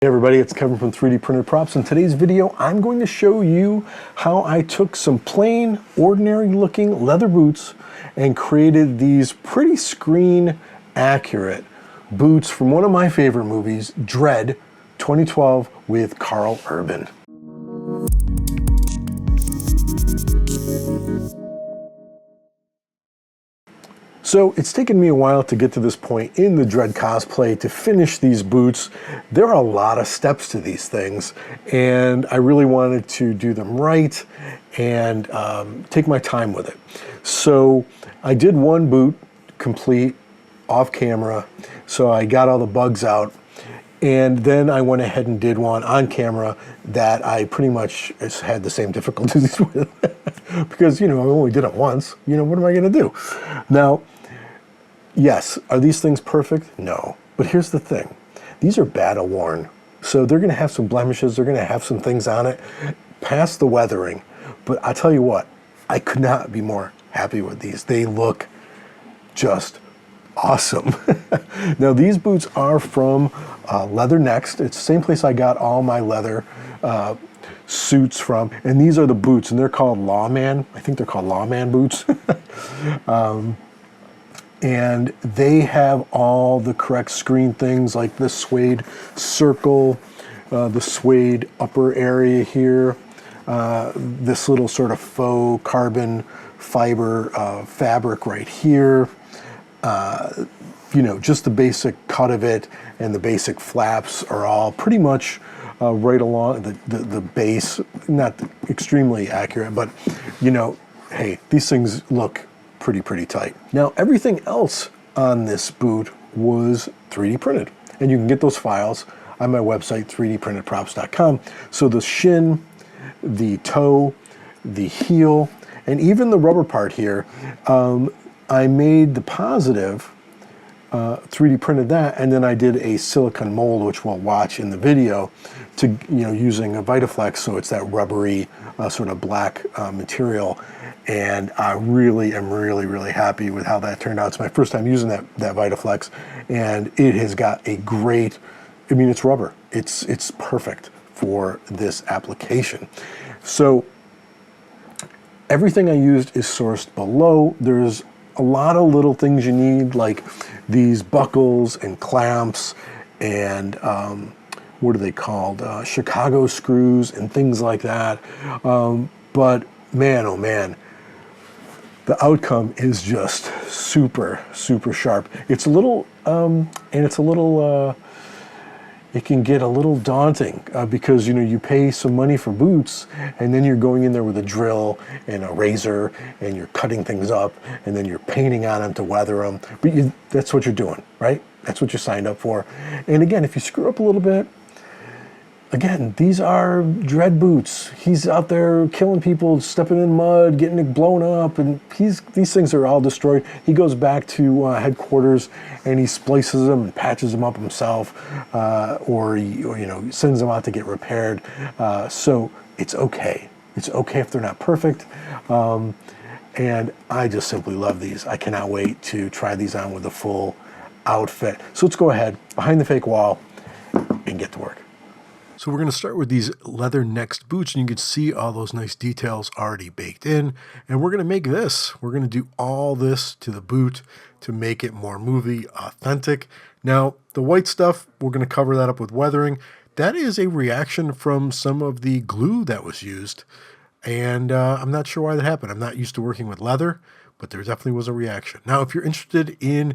Hey everybody, it's Kevin from 3D Printed Props. In today's video, I'm going to show you how I took some plain, ordinary looking leather boots and created these pretty screen accurate boots from one of my favorite movies, Dredd 2012 with Karl Urban. So it's taken me a while to get to this point in the Dredd cosplay to finish these boots. There are a lot of steps to these things, and I really wanted to do them right and take my time with it. So I did one boot complete off camera, so I got all the bugs out, and then I went ahead and did one on camera that I pretty much had the same difficulties with because, you know, I only did it once. You know, what am I going to do? Now, yes, are these things perfect? No. But here's the thing. These are battle worn. So they're going to have some blemishes. They're going to have some things on it past the weathering. But I tell you what, I could not be more happy with these. They look just awesome. Now these boots are from Leather Next. It's the same place I got all my leather suits from. And these are the boots, and they're called Lawman. I think they're called Lawman boots. And they have all the correct screen things like the suede circle, the suede upper area here, this little sort of faux carbon fiber fabric right here, you know, just the basic cut of it, and the basic flaps are all pretty much right along the base. Not extremely accurate, but you know, hey, these things look pretty tight. Now everything else on this boot was 3D printed, and you can get those files on my website 3dprintedprops.com. So the shin, the toe, the heel, and even the rubber part here, I made the positive 3D printed that, and then I did a silicone mold, which we'll watch in the video, to, you know, using a Vitaflex, so it's that rubbery sort of black material. And I really am really happy with how that turned out. It's my first time using that Vitaflex, and it has got a great, I mean, it's rubber. It's perfect for this application. So everything I used is sourced below. There's a lot of little things you need, like these buckles and clamps and what are they called? Chicago screws and things like that. But man, oh man, the outcome is just super sharp. It's a little, and it's a little, it can get a little daunting because, you know, you pay some money for boots, and then you're going in there with a drill and a razor, and you're cutting things up, and then you're painting on them to weather them. But that's what you're doing, right? That's what you signed up for. And again, if you screw up a little bit, again, these are Dredd boots. He's out there killing people, stepping in mud, getting it blown up, and these things are all destroyed. He goes back to headquarters and he splices them and patches them up himself, or you know, sends them out to get repaired. So it's okay. It's okay if they're not perfect. And I just simply love these. I cannot wait to try these on with the full outfit. So let's go ahead behind the fake wall and get to work. So we're going to start with these Leather Next boots, and you can see all those nice details already baked in. And we're going to make this. We're going to do all this to the boot to make it more movie authentic. Now, the white stuff, we're going to cover that up with weathering. That is a reaction from some of the glue that was used. And I'm not sure why that happened. I'm not used to working with leather, but there definitely was a reaction. Now, if you're interested in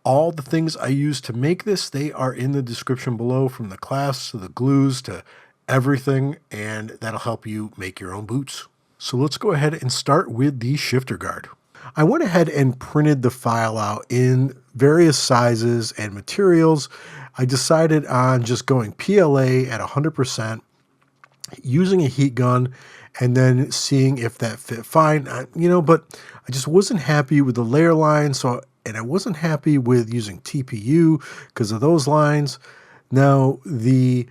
all the things I use to make this, they are in the description below, from the clasps to the glues to everything, and that'll help you make your own boots. So let's go ahead and start with the shifter guard. I went ahead and printed the file out in various sizes and materials. I decided on just going PLA at 100%, using a heat gun, and then seeing if that fit fine. You know, but I just wasn't happy with the layer line, and I wasn't happy with using TPU because of those lines. Now, the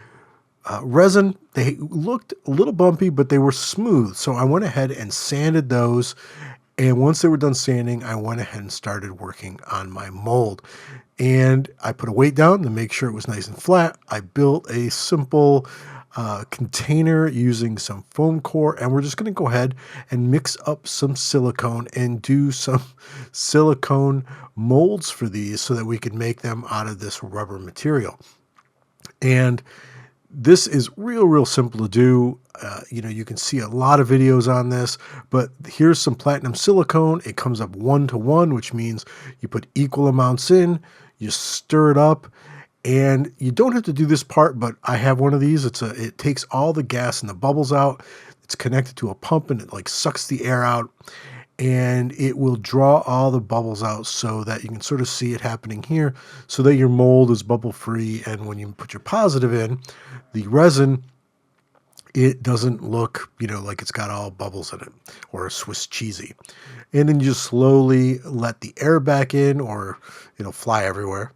resin, they looked a little bumpy, but they were smooth. So I went ahead and sanded those, And once they were done sanding, I went ahead and started working on my mold. And I put a weight down to make sure it was nice and flat. I built a simple container using some foam core, and we're just going to go ahead and mix up some silicone and do some silicone molds for these so that we can make them out of this rubber material. And this is real simple to do. You can see a lot of videos on this, but here's some platinum silicone. It comes up 1-to-1, which means you put equal amounts in, you stir it up, and you don't have to do this part, but I have one of these. It takes all the gas and the bubbles out. It's connected to a pump, and it like sucks the air out, and it will draw all the bubbles out so that you can sort of see it happening here, so that your mold is bubble free. And when you put your positive in, the resin, it doesn't look, like it's got all bubbles in it or Swiss cheesy. And then you just slowly let the air back in, or it'll fly everywhere.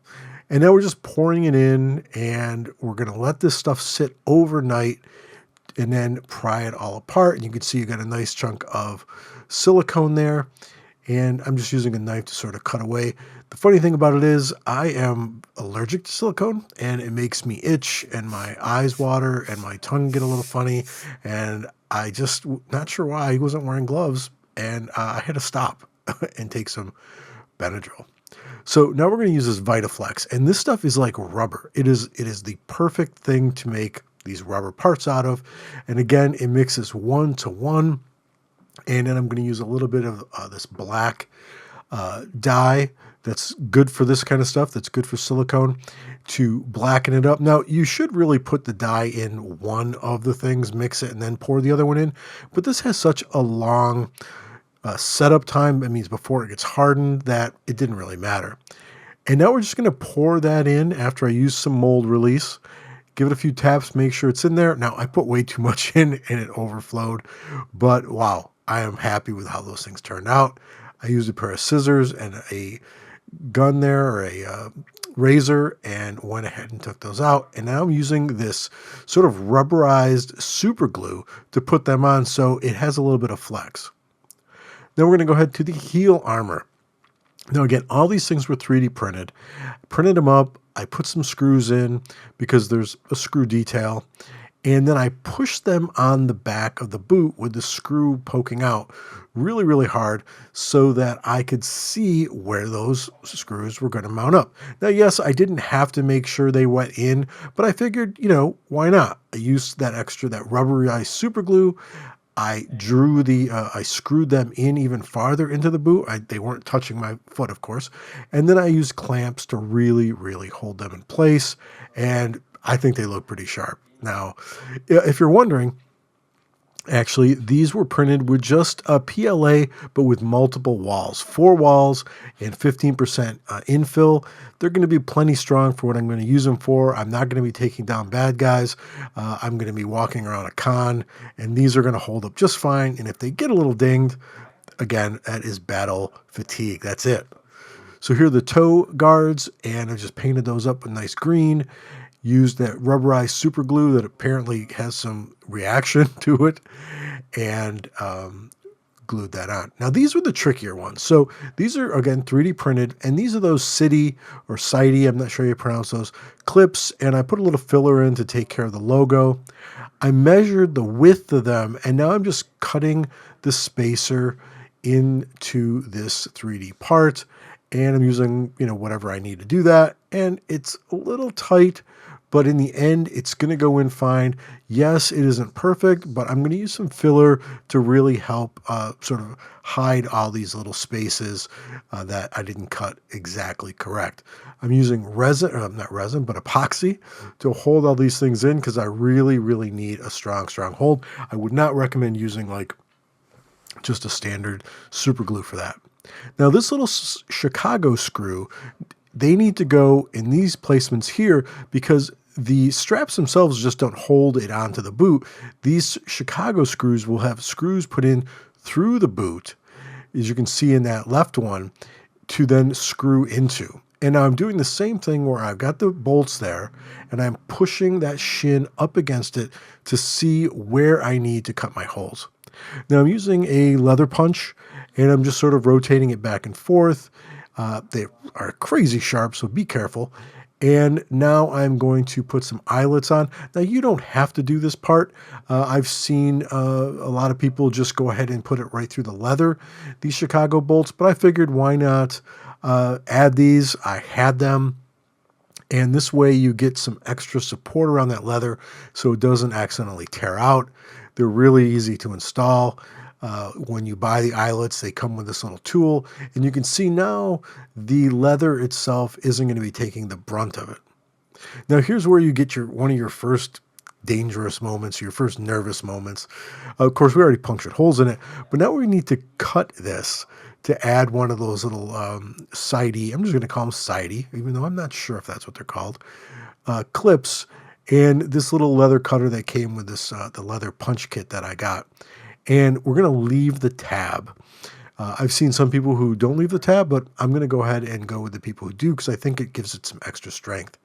And now we're just pouring it in, and we're going to let this stuff sit overnight and then pry it all apart. And you can see you got a nice chunk of silicone there. And I'm just using a knife to sort of cut away. The funny thing about it is I am allergic to silicone, and it makes me itch and my eyes water and my tongue get a little funny. And I just, not sure why, he wasn't wearing gloves, and I had to stop and take some Benadryl. So now we're going to use this Vitaflex, and this stuff is like rubber. It is the perfect thing to make these rubber parts out of. And again, it mixes 1-to-1. And then I'm going to use a little bit of this black dye that's good for this kind of stuff, that's good for silicone, to blacken it up. Now, you should really put the dye in one of the things, mix it, and then pour the other one in. But this has such a long setup time, that means before it gets hardened, that it didn't really matter. And now we're just going to pour that in after I use some mold release. Give it a few taps, make sure it's in there. Now, I put way too much in and it overflowed, but wow, I am happy with how those things turned out. I used a pair of scissors and a gun there, or a razor, and went ahead and took those out. And now I'm using this sort of rubberized super glue to put them on so it has a little bit of flex. Then we're going to go ahead to the heel armor. Now again, all these things were 3D printed them up. I put some screws in because there's a screw detail, and then I pushed them on the back of the boot with the screw poking out really hard so that I could see where those screws were going to mount up. Now, yes, I didn't have to make sure they went in, but I figured, why not? I used that rubberized super glue. I screwed them in even farther into the boot. They weren't touching my foot, of course. And then I used clamps to really hold them in place. And I think they look pretty sharp. Now, if you're wondering, actually, these were printed with just a PLA, but with multiple walls, 4 walls and 15% infill. They're going to be plenty strong for what I'm going to use them for. I'm not going to be taking down bad guys. I'm going to be walking around a con, and these are going to hold up just fine. And if they get a little dinged, again, that is battle fatigue. That's it. So here are the toe guards, and I just painted those up with nice green. Used that rubberized super glue that apparently has some reaction to it, and glued that on. Now, these were the trickier ones. So these are, again, 3D printed, and these are those City or City, I'm not sure how you pronounce those, clips, and I put a little filler in to take care of the logo. I measured the width of them, and now I'm just cutting the spacer into this 3D part, and I'm using, whatever I need to do that, and it's a little tight, but in the end, it's going to go in fine. Yes, it isn't perfect, but I'm going to use some filler to really help sort of hide all these little spaces that I didn't cut exactly correct. I'm using not resin, but epoxy to hold all these things in because I really need a strong hold. I would not recommend using like just a standard super glue for that. Now, this little Chicago screw, they need to go in these placements here because the straps themselves just don't hold it onto the boot. These Chicago screws will have screws put in through the boot, as you can see in that left one, to then screw into. And now I'm doing the same thing where I've got the bolts there, and I'm pushing that shin up against it to see where I need to cut my holes. Now I'm using a leather punch, and I'm just sort of rotating it back and forth. They are crazy sharp, so be careful. And now I'm going to put some eyelets on. Now you don't have to do this part. I've seen a lot of people just go ahead and put it right through the leather, these Chicago bolts, but I figured why not add these. I had them. And this way you get some extra support around that leather so it doesn't accidentally tear out. They're really easy to install. When you buy the eyelets, they come with this little tool. And you can see now the leather itself isn't going to be taking the brunt of it. Now here's where you get one of your first dangerous moments, your first nervous moments. Of course, we already punctured holes in it, but now we need to cut this to add one of those little sidey, I'm just going to call them sidey, even though I'm not sure if that's what they're called, clips, and this little leather cutter that came with this the leather punch kit that I got. And we're going to leave the tab. I've seen some people who don't leave the tab, but I'm going to go ahead and go with the people who do because I think it gives it some extra strength.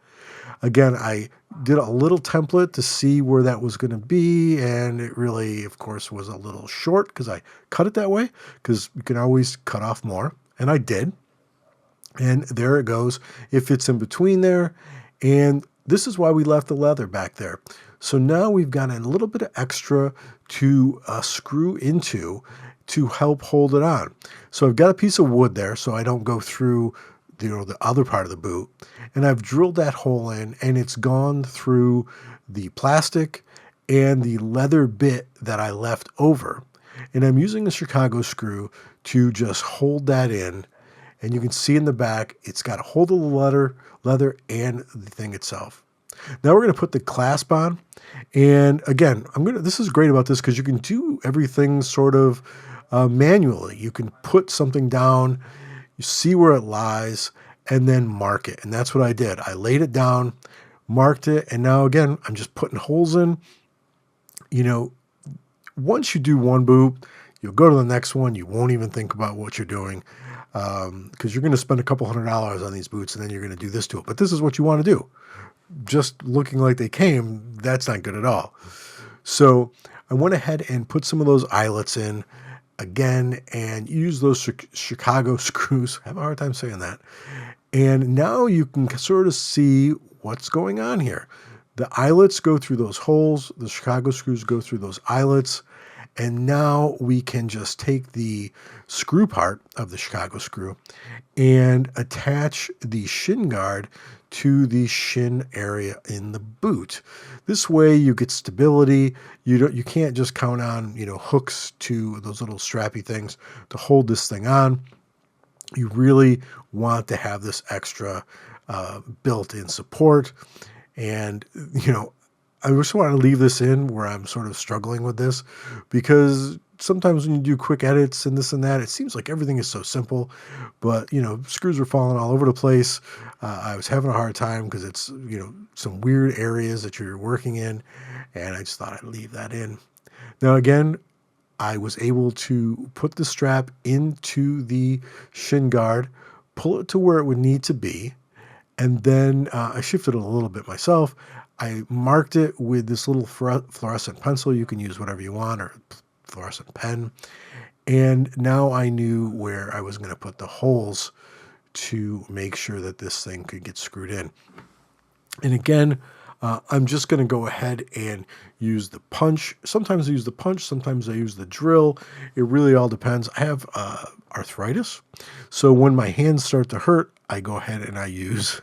Again, I did a little template to see where that was going to be, and it really, of course, was a little short because I cut it that way, because you can always cut off more, and I did. And there it goes. It fits in between there, and this is why we left the leather back there. So now we've got a little bit of extra to screw into to help hold it on. So I've got a piece of wood there so I don't go through the other part of the boot, and I've drilled that hole in, and it's gone through the plastic and the leather bit that I left over, and I'm using a Chicago screw to just hold that in. And you can see in the back it's got a hold of the leather and the thing itself. Now we're going to put the clasp on, and again, this is great about this because you can do everything sort of manually. You can put something down, you see where it lies, and then mark it. And that's what I did. I laid it down, marked it, and now again, I'm just putting holes in. You know, once you do one boot, you'll go to the next one. You won't even think about what you're doing because you're going to spend a couple $100 on these boots, and then you're going to do this to it. But this is what you want to do. Just looking like they came, that's not good at all. So I went ahead and put some of those eyelets in again and use those Chicago screws. I have a hard time saying that. And now you can sort of see what's going on here. The eyelets go through those holes. The Chicago screws go through those eyelets. And now we can just take the screw part of the Chicago screw and attach the shin guard to the shin area in the boot. This way you get stability. You can't just count on, hooks to those little strappy things to hold this thing on. You really want to have this extra built-in support. And, I just want to leave this in where I'm sort of struggling with this, because sometimes when you do quick edits and this and that, it seems like everything is so simple, but, screws were falling all over the place. I was having a hard time because it's, some weird areas that you're working in, and I just thought I'd leave that in. Now, again, I was able to put the strap into the shin guard, pull it to where it would need to be, and then I shifted it a little bit myself. I marked it with this little fluorescent pencil. You can use whatever you want, or fluorescent pen. And now I knew where I was going to put the holes to make sure that this thing could get screwed in. And again, I'm just going to go ahead and use the punch. Sometimes I use the punch, sometimes I use the drill. It really all depends. I have arthritis, so when my hands start to hurt, I go ahead and I use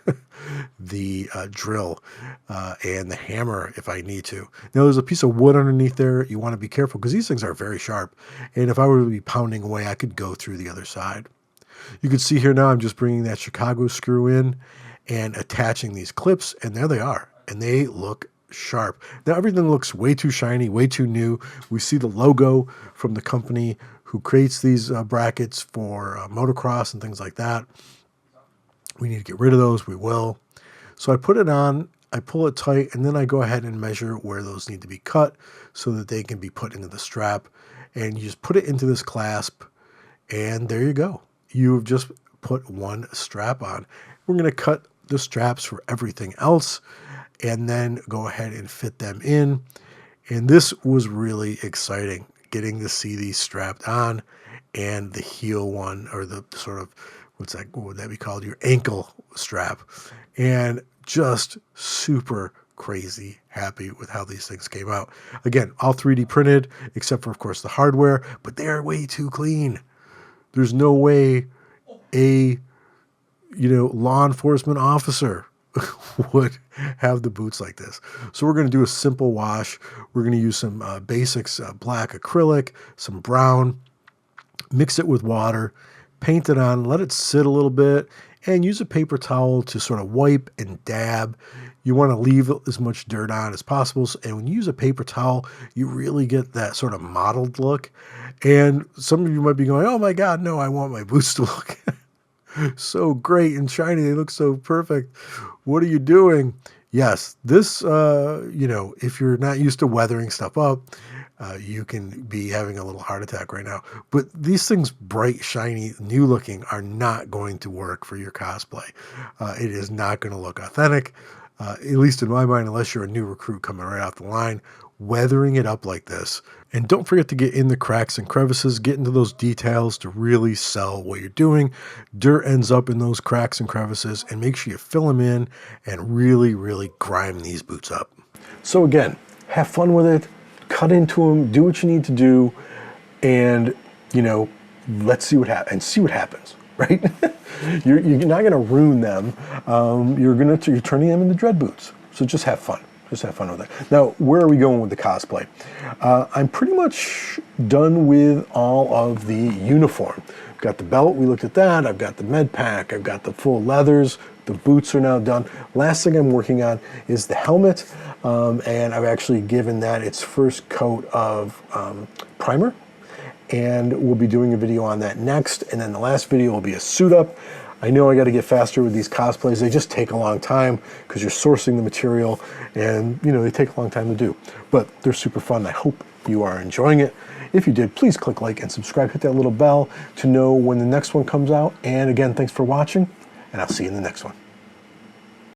the drill and the hammer if I need to. Now, there's a piece of wood underneath there. You want to be careful because these things are very sharp. And if I were to be pounding away, I could go through the other side. You can see here now I'm just bringing that Chicago screw in and attaching these clips, and there they are. And they look sharp. Now, everything looks way too shiny, way too new. We see the logo from the company who creates these brackets for motocross and things like that. We need to get rid of those. We will. So I put it on, I pull it tight, and then I go ahead and measure where those need to be cut so that they can be put into the strap. And you just put it into this clasp, and there you go. You've just put one strap on. We're going to cut the straps for everything else and then go ahead and fit them in. And this was really exciting, getting to see these strapped on, and the heel one, or the sort of, what would that be called? Your ankle strap. And just super crazy happy with how these things came out. Again, all 3D printed, except for, of course, the hardware, but they're way too clean. There's no way a, law enforcement officer would have the boots like this. So we're going to do a simple wash. We're going to use some basics, black acrylic, some brown, mix it with water, paint it on, let it sit a little bit, and use a paper towel to sort of wipe and dab. You want to leave as much dirt on as possible. And when you use a paper towel, you really get that sort of mottled look. And some of you might be going, oh my God, no, I want my boots to look so great and shiny. They look so perfect. What are you doing? Yes, this, if you're not used to weathering stuff up, you can be having a little heart attack right now. But these things, bright, shiny, new looking, are not going to work for your cosplay. It is not going to look authentic, at least in my mind, unless you're a new recruit coming right out the line. Weathering it up like this. And don't forget to get in the cracks and crevices, get into those details to really sell what you're doing. Dirt ends up in those cracks and crevices, and make sure you fill them in and really, really grime these boots up. So again, have fun with it, cut into them, do what you need to do, and, let's see what happens, and see what happens, right? You're not going to ruin them. You're turning them into dread boots. So just have fun. Just have fun with it. Now, where are we going with the cosplay? I'm pretty much done with all of the uniform. I've got the belt, we looked at that. I've got the med pack. I've got the full leathers. The boots are now done. Last thing I'm working on is the helmet. And I've actually given that its first coat of primer. And we'll be doing a video on that next. And then the last video will be a suit up. I know I got to get faster with these cosplays. They just take a long time because you're sourcing the material, and they take a long time to do. But they're super fun. I hope you are enjoying it. If you did, please click like and subscribe. Hit that little bell to know when the next one comes out. And again, thanks for watching, and I'll see you in the next one.